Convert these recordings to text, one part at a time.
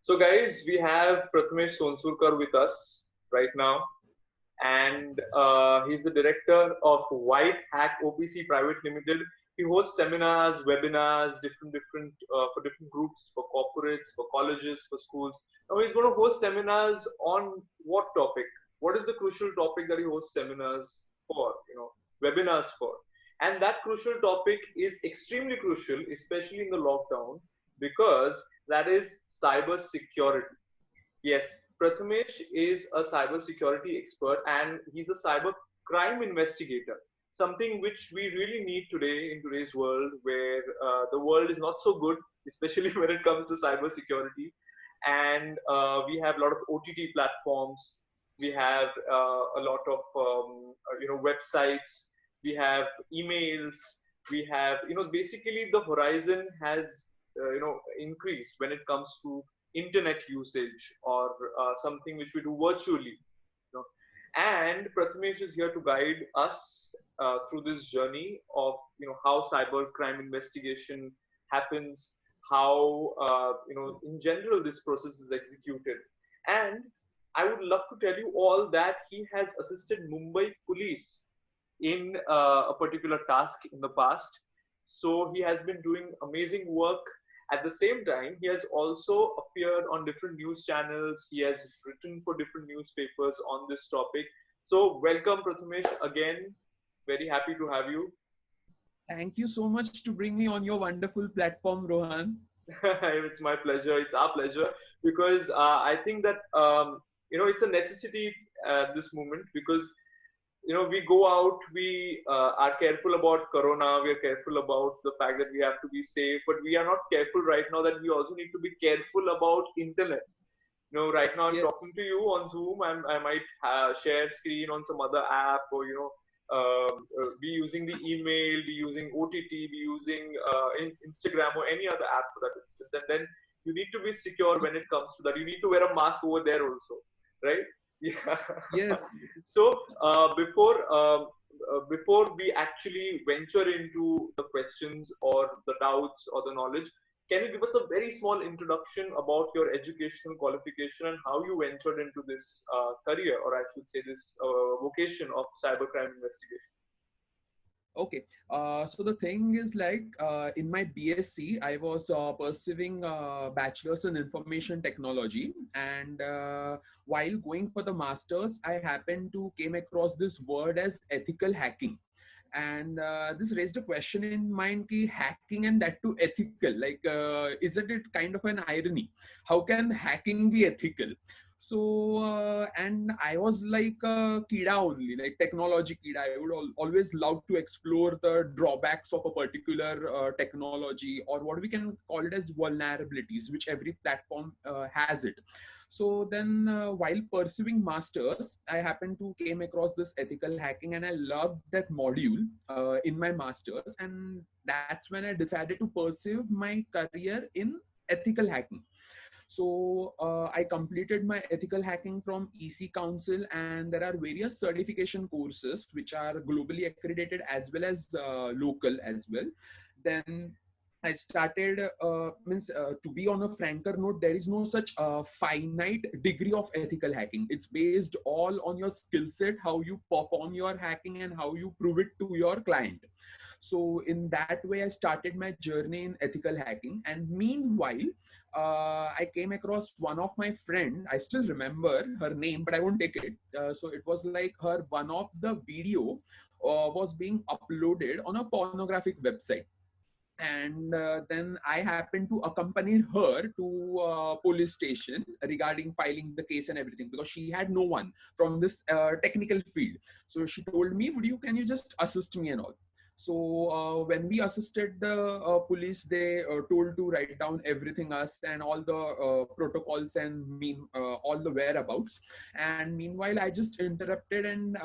So guys, we have Prathamesh Sonsurkar with us right now, and he's the director of White Hack OPC Private Limited. He hosts seminars, webinars, different for different groups, for corporates, for colleges, for schools. Now he's going to host seminars on what topic? What is the crucial topic that he hosts seminars for? Webinars for. And that crucial topic is extremely crucial, especially in the lockdown, because that is cyber security. Yes, Prathamesh is a cyber security expert and he's a cyber crime investigator, something which we really need today in today's world where the world is not so good, especially when it comes to cyber security. And we have a lot of OTT platforms, we have a lot of websites, we have emails, we have basically the horizon has increased when it comes to internet usage or something which we do virtually. And Prathamesh is here to guide us through this journey of how cyber crime investigation happens, how in general this process is executed. And I would love to tell you all that he has assisted Mumbai police in a particular task in the past. So he has been doing amazing work. At the same time, he has also appeared on different news channels. He has written for different newspapers on this topic. So welcome, Prathamesh, again. Very happy to have you. Thank you so much to bring me on your wonderful platform, Rohan. It's my pleasure. It's our pleasure because I think that, it's a necessity at this moment because we go out, we are careful about corona, we are careful about the fact that we have to be safe, but we are not careful right now that we also need to be careful about internet. Right now I'm Yes. talking to you on Zoom, I might share screen on some other app, or be using the email, be using OTT, be using Instagram or any other app for that instance, and then you need to be secure when it comes to that. You need to wear a mask over there also, right? Yeah. Yes. So before we actually venture into the questions or the doubts or the knowledge, can you give us a very small introduction about your educational qualification and how you ventured into this career, or I should say this vocation of cybercrime investigation? Okay. So the thing is like in my BSc, I was pursuing bachelor's in information technology, and while going for the masters, I happened to came across this word as ethical hacking. And this raised a question in mind ki hacking and that too ethical, like isn't it kind of an irony? How can hacking be ethical? So and I was like a kida only, like technology kida. I would always love to explore the drawbacks of a particular technology, or what we can call it as vulnerabilities, which every platform has it. So then while pursuing masters, I happened to came across this ethical hacking, and I loved that module in my masters, and that's when I decided to pursue my career in ethical hacking. So I completed my ethical hacking from EC Council, and there are various certification courses which are globally accredited as well as local as well. Then I started, to be on a franker note, there is no such finite degree of ethical hacking. It's based all on your skill set, how you perform your hacking and how you prove it to your client. So in that way, I started my journey in ethical hacking. And meanwhile, I came across one of my friend. I still remember her name, but I won't take it. So it was like her, one of the video was being uploaded on a pornographic website. And then I happened to accompany her to police station regarding filing the case and everything, because she had no one from this technical field. So she told me, can you just assist me and all? So when we assisted the police, they told to write down everything us and all the protocols and all the whereabouts. And meanwhile, I just interrupted and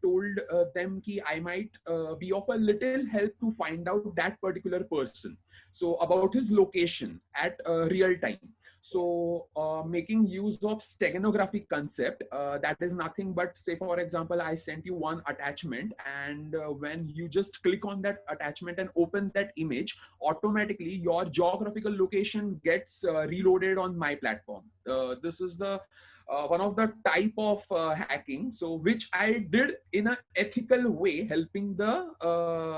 told them ki I might be of a little help to find out that particular person. So about his location at real time. So making use of steganographic concept, that is nothing but, say for example, I sent you one attachment, and when you just click click on that attachment and open that image, automatically your geographical location gets reloaded on my platform. This is the one of the type of hacking, so which I did in a ethical way, helping the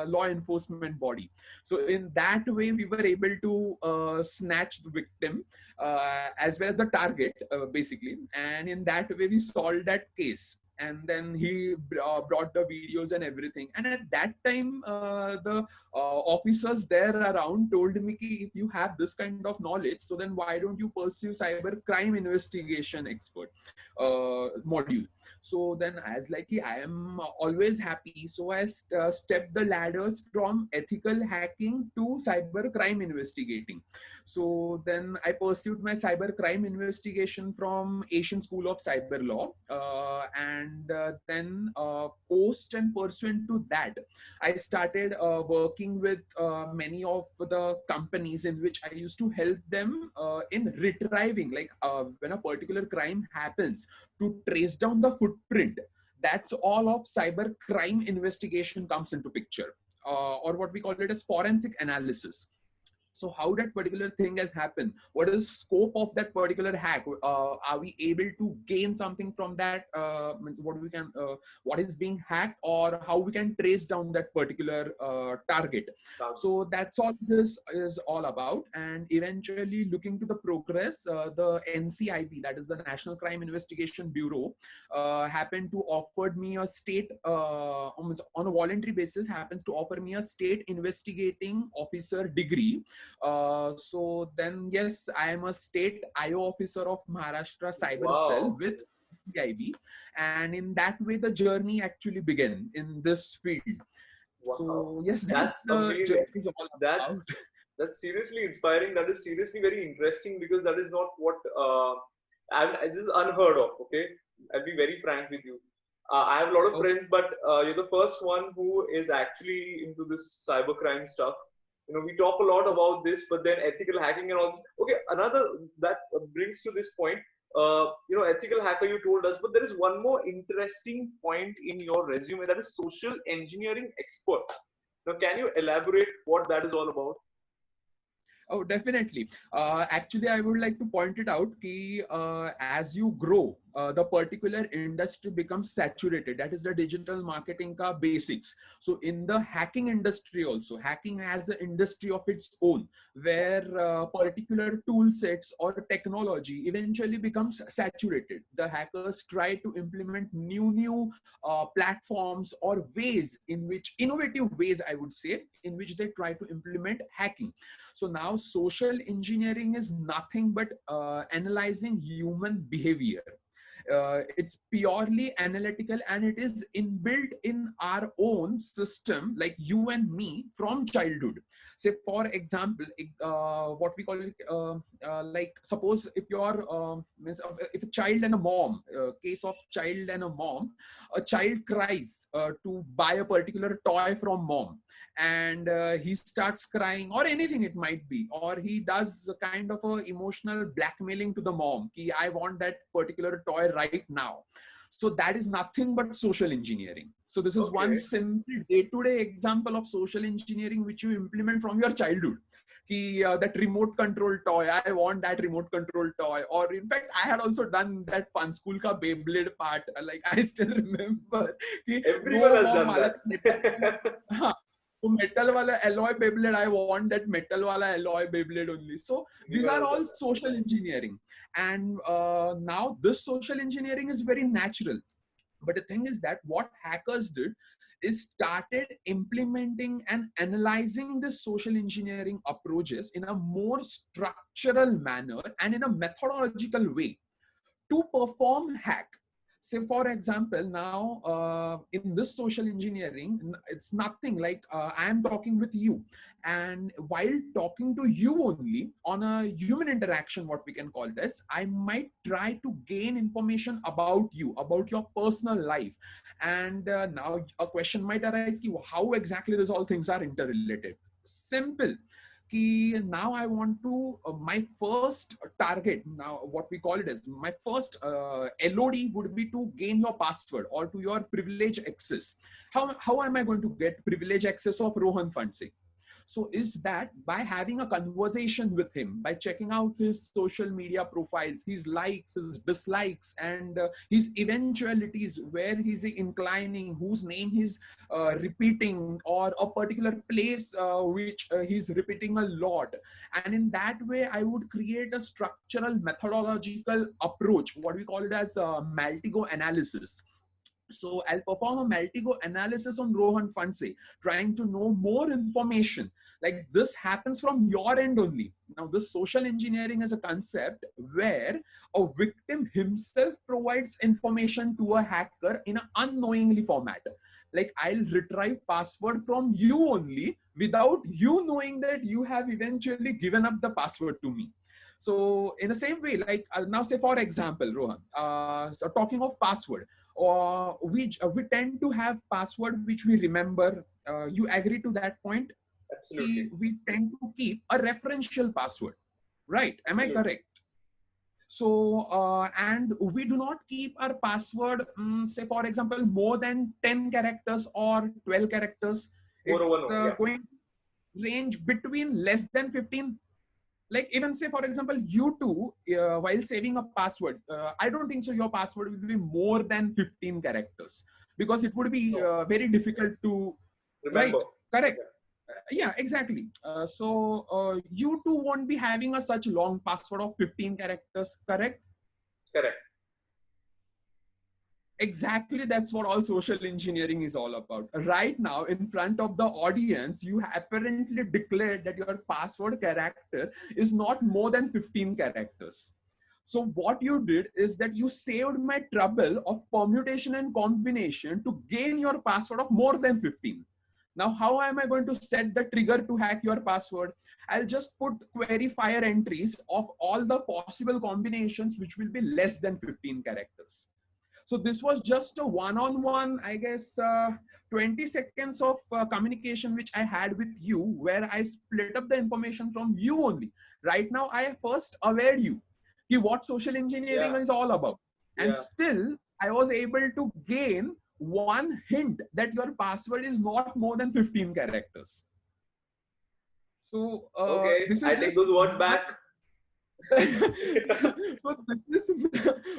law enforcement body. So in that way, we were able to snatch the victim as well as the target, basically. And in that way, we solved that case. And then he brought the videos and everything. And at that time, the officers there around told me, if you have this kind of knowledge, so then why don't you pursue cyber crime investigation expert module? So then as like I am always happy, so I stepped the ladders from ethical hacking to cyber crime investigating. So then I pursued my cyber crime investigation from Asian School of Cyber Law, and then post and pursuant to that, I started working with many of the companies in which I used to help them in retrieving, like when a particular crime happens, to trace down the footprint. That's all of cyber crime investigation comes into picture, or what we call it as forensic analysis. So how that particular thing has happened, what is scope of that particular hack, are we able to gain something from that, what we can what is being hacked, or how we can trace down that particular target. So that's all this is all about. And eventually, looking to the progress, the NCIB, that is the National Crime Investigation Bureau, happened to offer me a state on a voluntary basis, happens to offer me a state investigating officer degree. So then, yes, I am a state IO officer of Maharashtra Cyber Cell with CIB, and in that way, the journey actually began in this field. Wow. So yes, that's the amazing. journey is all about. That's seriously inspiring. That is seriously very interesting, because that is not what this is unheard of. Okay, I'll be very frank with you. I have a lot of friends, but you're the first one who is actually into this cybercrime stuff. You know, we talk a lot about this, but then ethical hacking and all this. Okay, another that brings to this point. You know, ethical hacker, you told us, but there is one more interesting point in your resume, that is social engineering expert. Now, can you elaborate what that is all about? Oh, definitely. Actually, I would like to point it out that as you grow, the particular industry becomes saturated. That is the digital marketing ka basics. So in the hacking industry also, hacking has an industry of its own, where particular tool sets or technology eventually becomes saturated. The hackers try to implement new platforms or ways in which, innovative ways, I would say, in which they try to implement hacking. So now social engineering is nothing but analyzing human behavior. It's purely analytical, and it is inbuilt in our own system, like you and me, from childhood. Say, for example, what we call it, like suppose if you're if a child and a mom, case of child and a mom, a child cries to buy a particular toy from mom, and he starts crying, or anything it might be, or he does a kind of a emotional blackmailing to the mom, ki I want that particular toy right now. So that is nothing but social engineering. So this is one simple day-to-day example of social engineering which you implement from your childhood. That remote control toy, I want that remote control toy. Or in fact, I had also done that fun school ka Beyblade part. Like I still remember. Everyone has done that. Metal wala alloy Beyblade, I want that metal wala alloy Beyblade only. So these are all social engineering. And now this social engineering is very natural. But the thing is that what hackers did is started implementing and analyzing this social engineering approaches in a more structural manner and in a methodological way to perform hack. Say, for example, now in this social engineering, it's nothing like I am talking with you, and while talking to you only on a human interaction, what we can call this, I might try to gain information about you, about your personal life. And now a question might arise, how exactly these all things are interrelated? Simple. now I want to, my first target, now what we call it as, my first LOD would be to gain your password or to your privilege access. How am I going to get privilege access of Rohan Fanse? So is that by having a conversation with him, by checking out his social media profiles, his likes, his dislikes, and his eventualities, where he's inclining, whose name he's repeating, or a particular place which he's repeating a lot. And in that way, I would create a structural methodological approach, what we call it as Maltigo analysis. So I'll perform a Maltigo analysis on Rohan Fanse, trying to know more information. Like this happens from your end only. Now, this social engineering is a concept where a victim himself provides information to a hacker in an unknowingly format. Like I'll retrieve password from you only without you knowing that you have eventually given up the password to me. So in the same way, like now say for example, Rohan, so talking of password, or we tend to have password which we remember. You agree to that point? Absolutely. We tend to keep a referential password, right? Am I Absolutely. correct? So and we do not keep our password, say for example, more than 10 characters or 12 characters. Moreover, It's no, yeah. going to range between less than 15. Like even say for example, you two, while saving a password, I don't think so your password will be more than 15 characters, because it would be No. very difficult to, Remember. right? Correct. Yeah. Yeah, exactly. So you two won't be having a such long password of 15 characters, correct? Correct. Exactly, that's what all social engineering is all about. Right now, in front of the audience, you apparently declared that your password character is not more than 15 characters. So what you did is that you saved my trouble of permutation and combination to gain your password of more than 15. Now, how am I going to set the trigger to hack your password? I'll just put query-fire entries of all the possible combinations which will be less than 15 characters. So this was just a one-on-one, I guess, 20 seconds of communication which I had with you, where I split up the information from you only. Right now, I first aware you what social engineering Yeah. is all about. And Yeah. still, I was able to gain one hint that your password is not more than 15 characters. So Okay. this is I take just those words back. so this is,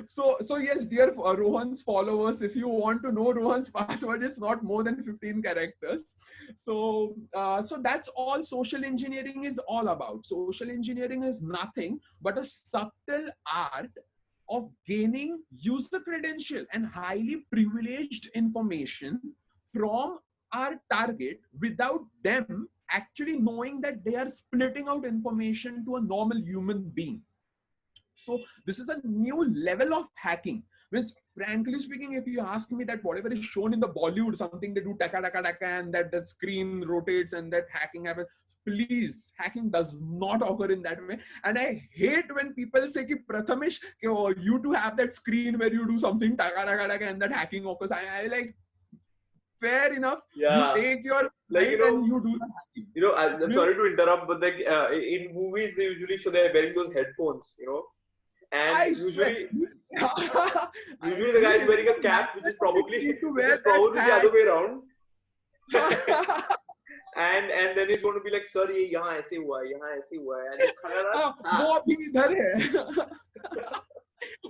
so yes, dear Rohan's followers, if you want to know Rohan's password, it's not more than 15 characters. So so that's all social engineering is all about. Social engineering is nothing but a subtle art of gaining user credential and highly privileged information from our target without them actually knowing that they are splitting out information to a normal human being. So this is a new level of hacking. Means, frankly speaking, if you ask me that whatever is shown in the Bollywood, something they do taka taka taka and that the screen rotates and that hacking happens, please, hacking does not occur in that way. And I hate when people say ki Prathamesh, oh, you to have that screen where you do something taka taka taka and that hacking occurs. I like, fair enough. You Yeah. take your Like, light and you do the hacking. I'm sorry to interrupt, but like in movies, they usually show they're wearing those headphones, and I swear. usually It the guy is wearing is a a cap, which madness is of the probably kid to which wear is that probably the hat. other way around. And then he's going to be like, sir, ये यहाँ ऐसे हुआ है, यहाँ ऐसे हुआ है, and खड़ा रहा, वो अभी इधर है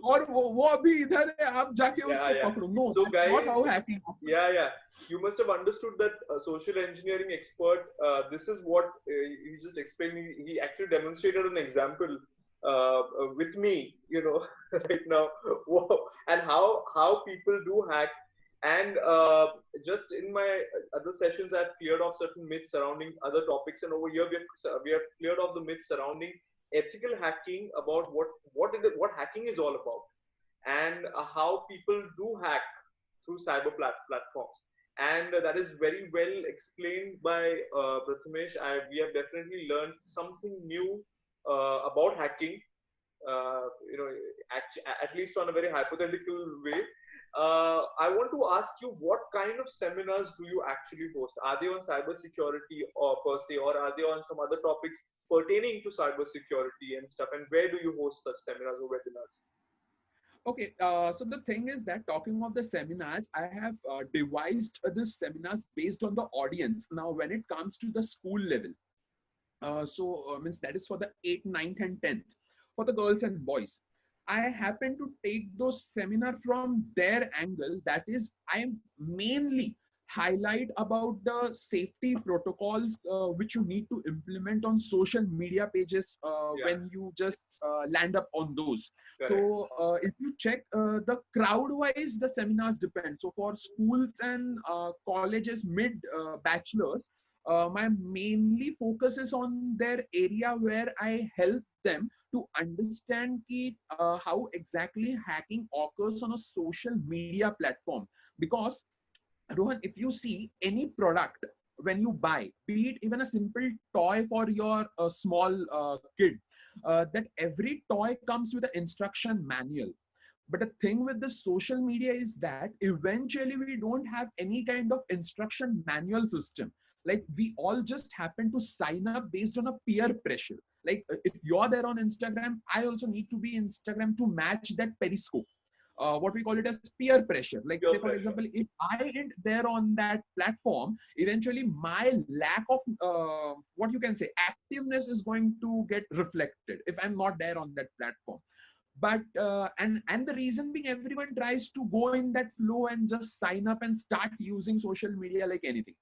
और वो अभी इधर है, आप जाके उसको yeah. पकड़ो. No, So that's not guys, how hacking happens. yeah, you must have understood that social engineering expert. This is what he just explained. He actually demonstrated an example with me, right now, and how people do hack. And just in my other sessions, I've cleared off certain myths surrounding other topics, and over here we have cleared off the myths surrounding ethical hacking, about what hacking is all about, and how people do hack through cyber platforms. And that is very well explained by Prathamesh. We have definitely learned something new about hacking, at least on a very hypothetical way. I want to ask you, what kind of seminars do you actually host? Are they on cybersecurity or per se, or are they on some other topics pertaining to cybersecurity and stuff? And where do you host such seminars or webinars? Okay, so the thing is that talking of the seminars, I have devised this seminars based on the audience. Now, when it comes to the school level, means that is for the 8th, 9th, and 10th, for the girls and boys. I happen to take those seminar from their angle. That is, I mainly highlight about the safety protocols which you need to implement on social media pages Yeah, when you just land up on those. correct. So if you check the crowd wise, the seminars depend. So for schools and colleges, mid bachelors, my mainly focus is on their area where I help them to understand how exactly hacking occurs on a social media platform. Because Rohan, if you see any product when you buy, be it even a simple toy for your small kid, that every toy comes with an instruction manual. But the thing with the social media is that eventually we don't have any kind of instruction manual system. Like we all just happen to sign up based on a peer pressure. Like if you're there on Instagram, I also need to be Instagram to match that periscope. What we call it as peer pressure. Like Your say for pleasure. example, if I ain't there on that platform, eventually my lack of what you can say activeness is going to get reflected if I'm not there on that platform. But and the reason being, everyone tries to go in that flow and just sign up and start using social media like anything,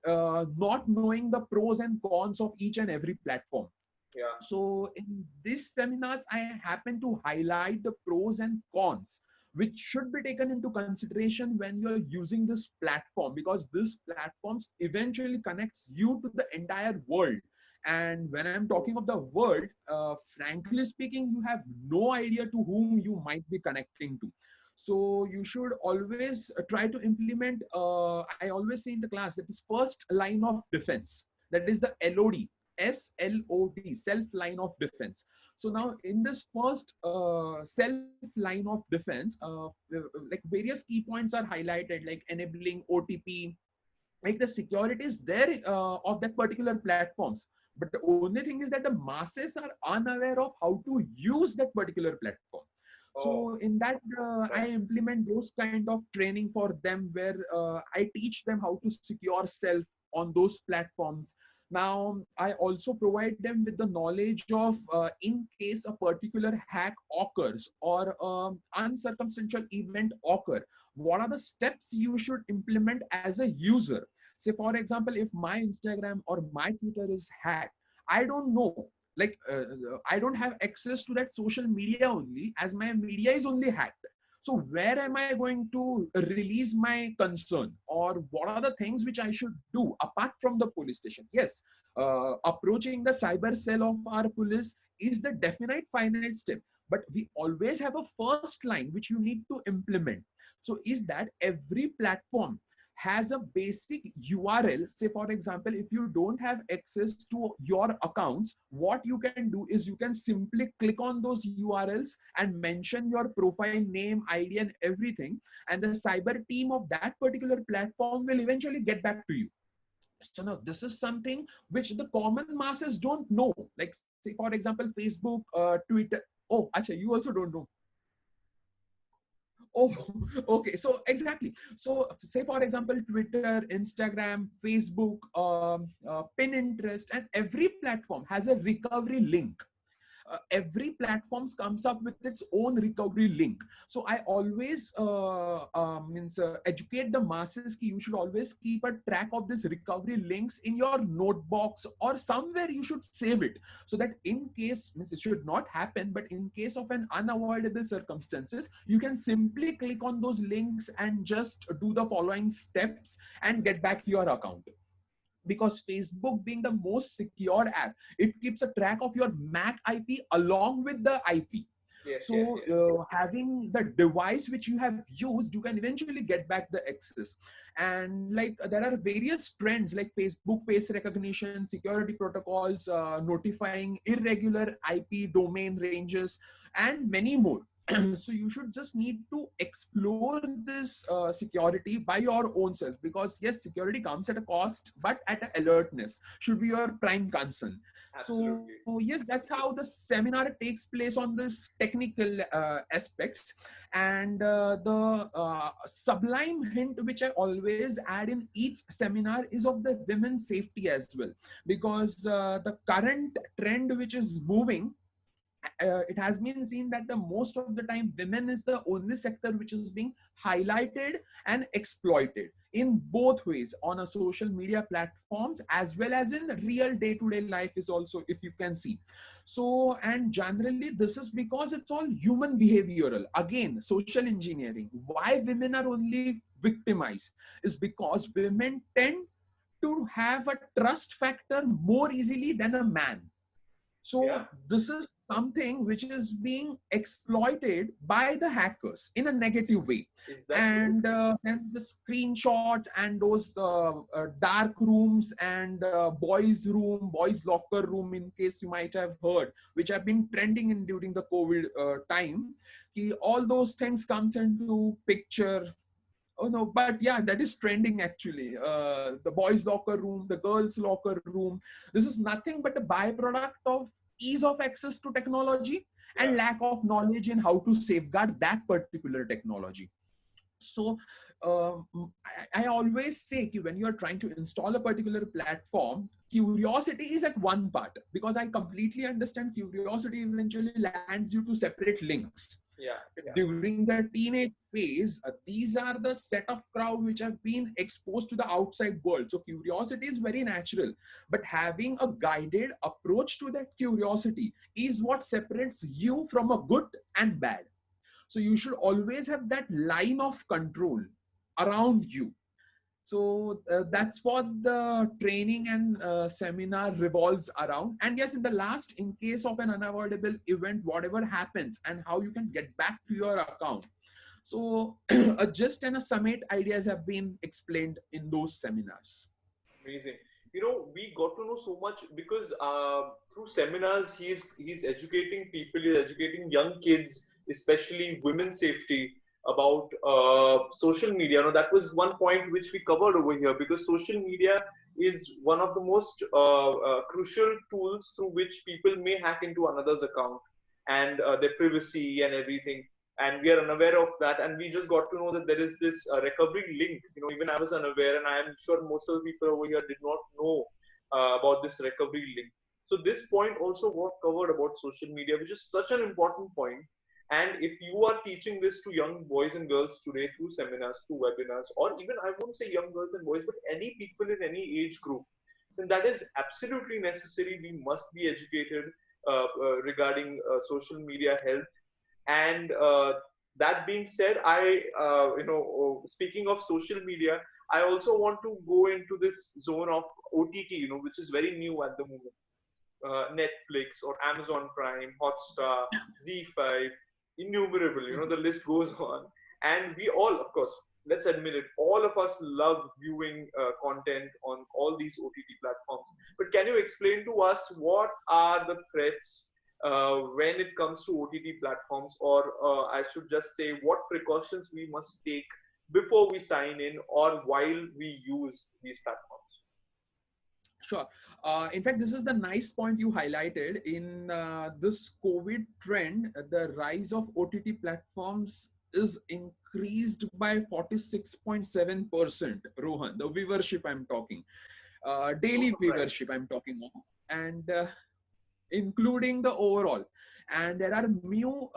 not knowing the pros and cons of each and every platform. Yeah, So in these seminars, I happen to highlight the pros and cons which should be taken into consideration when you're using this platform, because this platforms eventually connects you to the entire world. And when I'm talking of the world, frankly speaking, you have no idea to whom you might be connecting to. So you should always try to implement, I always say in the class, that is first line of defense. That is the LOD, SLOD, self line of defense. So now in this first self line of defense, like various key points are highlighted, like enabling OTP, like the security is there of that particular platforms. But the only thing is that the masses are unaware of how to use that particular platform. oh, So in that, I right. implement those kind of training for them, where I teach them how to secure self on those platforms. Now I also provide them with the knowledge of, in case a particular hack occurs or uncircumstantial event occur, what are the steps you should implement as a user. Say for example, if my Instagram or my Twitter is hacked, I don't know, like I don't have access to that social media only, as my media is only hacked. So where am I going to release my concern, or what are the things which I should do apart from the police station? Yes, approaching the cyber cell of our police is the definite finite step, but we always have a first line which you need to implement. So is that every platform has a basic URL. Say for example, if you don't have access to your accounts, what you can do is you can simply click on those URLs and mention your profile name, ID, and everything, and the cyber team of that particular platform will eventually get back to you. So now this is something which the common masses don't know. Like say for example, Facebook, Twitter. Oh, acha, you also don't know. Oh, okay. So exactly. So say for example, Twitter, Instagram, Facebook, Pinterest, and every platform has a recovery link. Every platforms comes up with its own recovery link. So I always means educate the masses ki you should always keep a track of this recovery links in your notebox or somewhere you should save it, so that in case, means it should not happen, but in case of an unavoidable circumstances, you can simply click on those links and just do the following steps and get back your account. Because Facebook being the most secure app, it keeps a track of your MAC IP along with the IP. Yes, yes, So yes. having the device which you have used, you can eventually get back the access. And like there are various trends like Facebook face recognition, security protocols, notifying irregular IP domain ranges, and many more. So you should just need to explore this security by your own self, because yes, security comes at a cost, but at a alertness should be your prime concern. So Absolutely. yes, that's how the seminar takes place on this technical aspects. And the sublime hint which I always add in each seminar is of the women's safety as well, because the current trend which is moving, it has been seen that the most of the time women is the only sector which is being highlighted and exploited in both ways, on a social media platforms as well as in real day-to-day life is also, if you can see. So, and generally this is because it's all human behavioral, again social engineering. Why women are only victimized is because women tend to have a trust factor more easily than a man. Yeah, So this is something which is being exploited by the hackers in a negative way. is that true? And the screenshots and those dark rooms and boys locker room, in case you might have heard, which have been trending in during the COVID time. All those things comes into picture. Oh no, but yeah, that is trending actually. The boys' locker room, the girls' locker room. This is nothing but a byproduct of ease of access to technology and Yeah, lack of knowledge in how to safeguard that particular technology. So I always say when you are trying to install a particular platform, curiosity is at one part, because I completely understand curiosity eventually lands you to separate links yeah, yeah. during the teenage phase. These are the set of crowd which have been exposed to the outside world, so curiosity is very natural, but having a guided approach to that curiosity is what separates you from a good and bad. So you should always have that line of control around you. So that's what the training and seminar revolves around. And yes, in the last, in case of an unavoidable event, whatever happens and how you can get back to your account. So a gist and a summate ideas have been explained in those seminars. Amazing. We got to know so much because through seminars, he's educating people, he's educating young kids, especially women's safety about social media. That was one point which we covered over here, because social media is one of the most crucial tools through which people may hack into another's account and their privacy and everything. And we are unaware of that, and we just got to know that there is this recovery link. Even I was unaware, and I am sure most of the people over here did not know about this recovery link. So this point also got covered about social media, which is such an important point. And if you are teaching this to young boys and girls today through seminars, through webinars, or even, I won't say young girls and boys, but any people in any age group, then that is absolutely necessary. We must be educated regarding social media health. And that being said, speaking of social media, I also want to go into this zone of OTT, which is very new at the moment. Netflix or Amazon Prime, Hotstar, Z5, innumerable, the list goes on. And we all, of course, let's admit it, all of us love viewing content on all these OTT platforms. But can you explain to us what are the threats when it comes to OTT platforms, or I should just say, what precautions we must take before we sign in or while we use these platforms? Sure. In fact, this is the nice point you highlighted. In this COVID trend, the rise of OTT platforms is increased by 46.7%, Rohan, the viewership I'm talking, No daily surprise. viewership I'm talking of. And including the overall. And there are new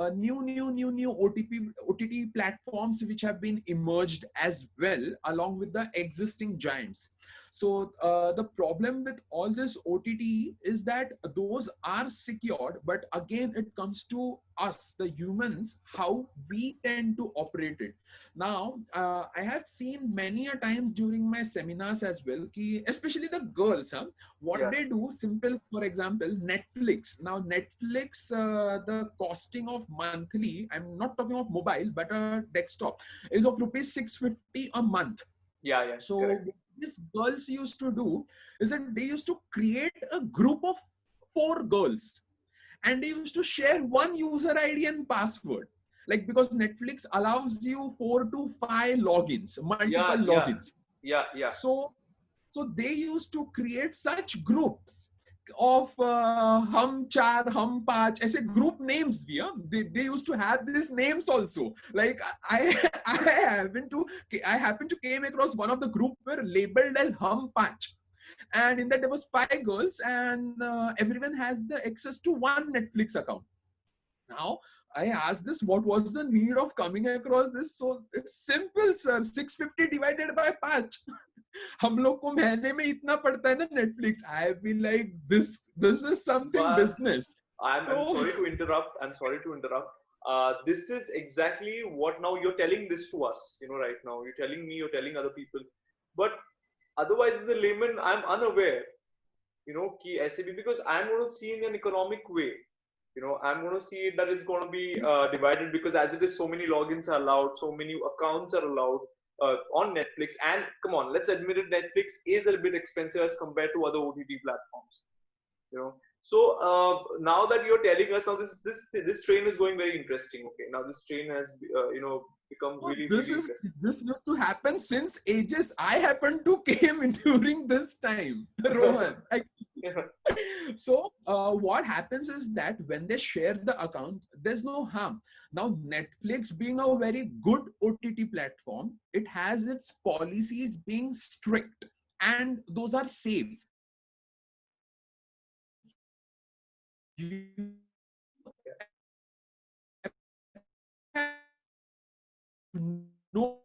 OTT platforms which have been emerged as well, along with the existing giants. So the problem with all this OTT is that those are secured, but again, it comes to us, the humans, how we tend to operate it. Now, I have seen many a times during my seminars as well, especially the girls, huh? What Yeah, they do, simple, for example, Netflix. Now Netflix, the costing of monthly, I'm not talking of mobile but a desktop, is of rupees 650 a month. yeah, yeah, So correct. what these girls used to do is that they used to create a group of 4 girls, and they used to share one user ID and password. like because Netflix allows you 4 to 5 logins, multiple Yeah, yeah, logins. yeah, yeah. So they used to create such groups of hum char hum paach aise group names bhi, huh? They used to have these names also. Like I I happen to came across one of the group were labeled as hum paach, and in that there was 5 girls, and everyone has the access to one Netflix account. Now I asked this, what was the need of coming across this? So it's simple, sir. 650 divided by 5. हम लोग को महीने में इतना पड़ता है ना Netflix. I be like, this is something But business. I'm So sorry to interrupt. I'm sorry to interrupt. This is exactly what now you're telling this to us. Right now you're telling me, you're telling other people. But otherwise, as a layman, I'm unaware. Ki aise bhi, because I'm going to see in an economic way. I'm going to see that it's going to be divided, because as it is, so many logins are allowed, so many accounts are allowed on Netflix. And come on, let's admit it, Netflix is a bit expensive as compared to other OTT platforms. So now that you're telling us, now this train is going very interesting. Okay, now this train has become oh, really this really is interesting. this used to happen since ages. I happened to came in during this time, Rohan. Yeah. So what happens is that when they share the account, there's no harm. Now Netflix being a very good OTT platform, it has its policies being strict, and those are safe. You no